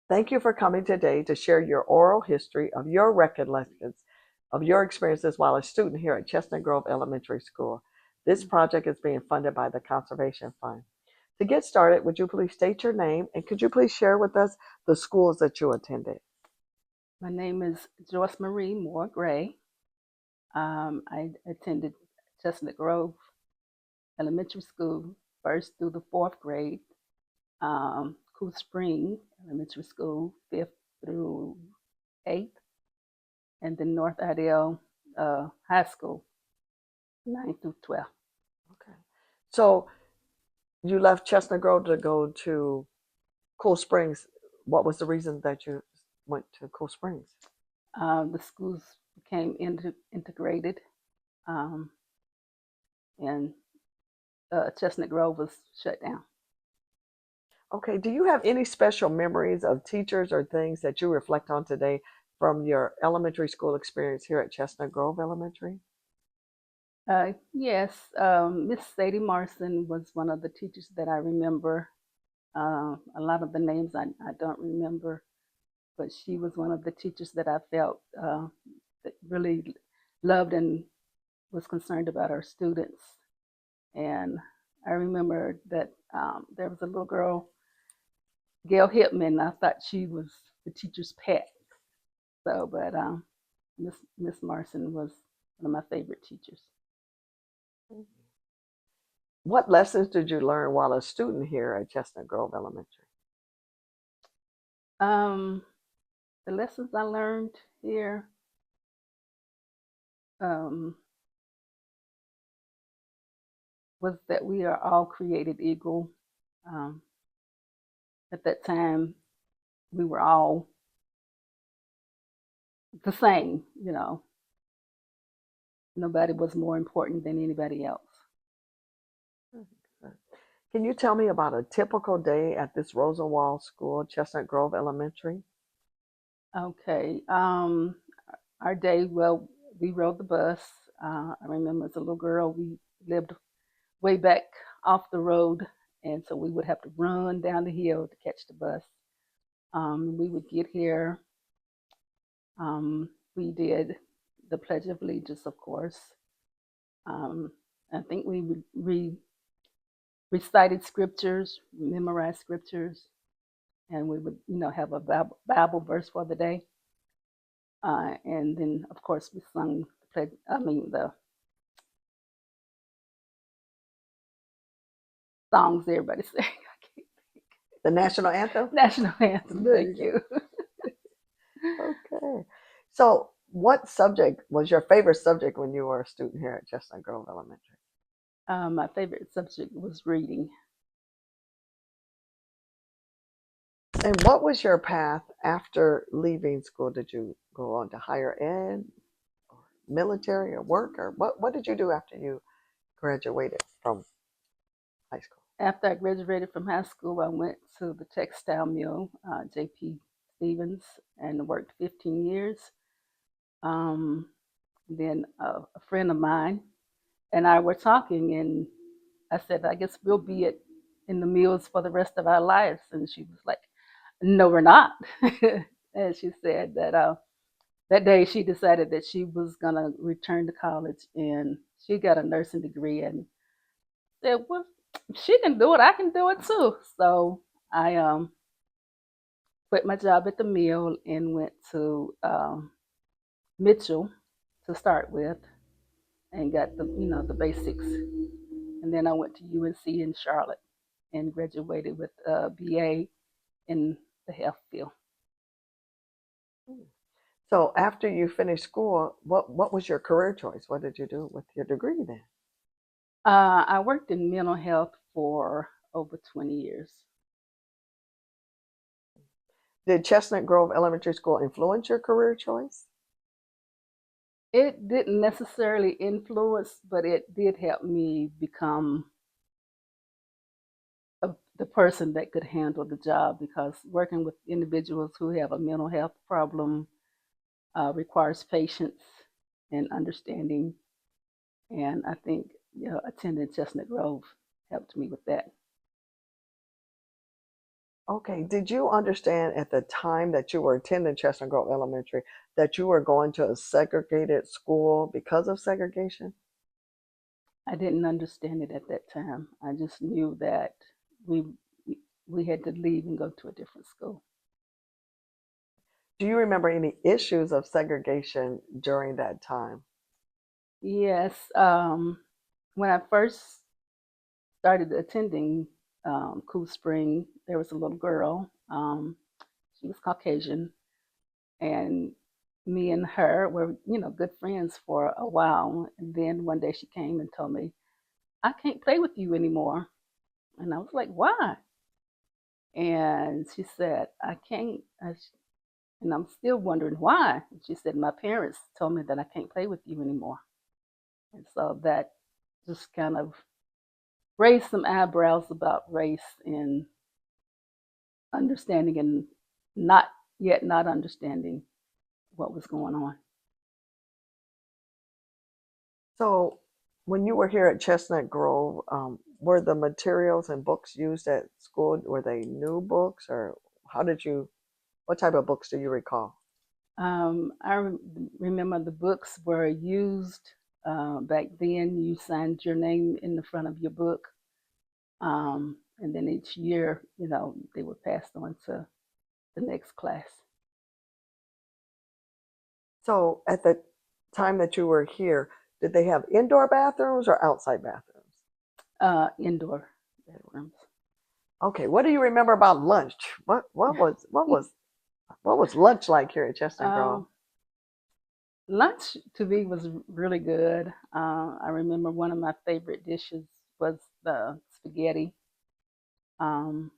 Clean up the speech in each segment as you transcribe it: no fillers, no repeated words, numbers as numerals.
Thank you for coming today to share your oral history of your recollections of your experiences while a student here at Chestnut Grove Elementary School. This project is being funded by the Conservation Fund. To get started, would you please state your name and could you please share with us the schools that you attended? My name is Joyce Marie Moore Gray. I attended Chestnut Grove Elementary School, first through the fourth grade, Cool Spring Elementary School, fifth through eighth, and then North Idell High School, ninth through 12th. Okay. So you left Chestnut Grove to go to Cool Springs. What was the reason that you went to Cool Springs? The schools became integrated, um, and Chestnut Grove was shut down. Okay, do you have any special memories of teachers or things that you reflect on today from your elementary school experience here at Chestnut Grove Elementary? Yes, Miss Sadie Marson was one of the teachers that I remember. A lot of the names I don't remember, but she was one of the teachers that I felt that really loved and was concerned about our students. And I remember that there was a little girl, Gail Hipman. I thought she was the teacher's pet. So, but Miss Marson was one of my favorite teachers. What lessons did you learn while a student here at Chestnut Grove Elementary? Um, the lessons I learned here, um, was that we are all created equal. Um, at that time, we were all the same, nobody was more important than anybody else. Can you tell me about a typical day at this Rosenwald School, Chestnut Grove Elementary? Okay. Our day, well, we rode the bus. I remember as a little girl, we lived way back off the road, and so we would have to run down the hill to catch the bus. We would get here. We did the Pledge of Allegiance, of course. Um, I think we recited scriptures, memorized scriptures, and we would, have a Bible verse for the day. And then, of course, we sung the songs everybody sang. The national anthem? National anthem. There Thank you you. go. Okay. So, what subject was your favorite subject when you were a student here at Chestnut Grove Elementary? My favorite subject was reading. And what was your path after leaving school? Did you go on to higher ed, or military, or work, or what did you do after you graduated from high school? After I graduated from high school, I went to the textile mill, J.P. Stevens, and worked 15 years. Um, then a friend of mine and I were talking, and I said, I guess we'll be in the mills for the rest of our lives. And she was like, no, we're not. And she said that that day she decided that she was going to return to college, and she got a nursing degree and said, well, she can do it. I can do it too. So I quit my job at the mill and went to Mitchell to start with and got the basics. And then I went to UNC in Charlotte and graduated with a BA in the health field. So after you finished school, what was your career choice? What did you do with your degree then? I worked in mental health for over 20 years. Did Chestnut Grove Elementary School influence your career choice? It didn't necessarily influence, but it did help me become the person that could handle the job, because working with individuals who have a mental health problem requires patience and understanding. And I think attending Chestnut Grove helped me with that. Okay. Did you understand at the time that you were attending Chestnut Grove Elementary that you were going to a segregated school because of segregation? I didn't understand it at that time. I just knew that we we had to leave and go to a different school. Do you remember any issues of segregation during that time? Yes, when I first started attending Cool Spring, there was a little girl. She was Caucasian, and me and her were, good friends for a while. And then one day she came and told me, "I can't play with you anymore." And I was like, "Why?" And she said, "I can't." And I'm still wondering why. And she said, "My parents told me that I can't play with you anymore." And so that just kind of raised some eyebrows about race and understanding and not yet not understanding what was going on. So, when you were here at Chestnut Grove, were the materials and books used at school, were they new books or how did you, what type of books do you recall? I remember the books were used back then. You signed your name in the front of your book, and then each year, they were passed on to the next class. So, at the time that you were here, did they have indoor bathrooms or outside bathrooms? Indoor bedrooms. Okay, what do you remember about lunch? What was lunch like here at Chestnut Grove? um, Lunch to me was really good. I remember one of my favorite dishes was the spaghetti. Um,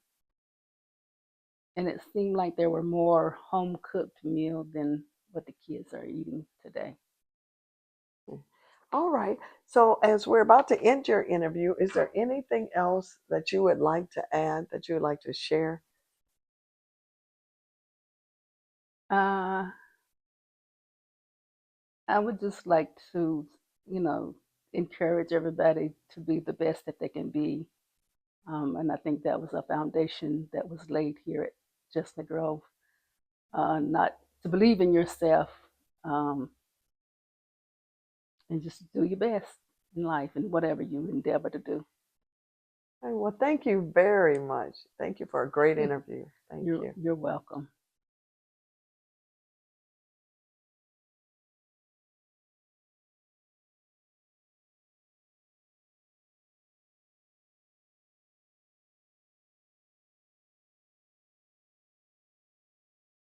and it seemed like there were more home cooked meal than what the kids are eating today. All right. So, as we're about to end your interview, is there anything else that you would like to add, that you would like to share? Uh, I would just like to, encourage everybody to be the best that they can be. And I think that was a foundation that was laid here at Chestnut Grove. Not to believe in yourself, um, and just do your best in life and whatever you endeavor to do. Well, thank you very much. Thank you for a great interview. Thank you. You're welcome.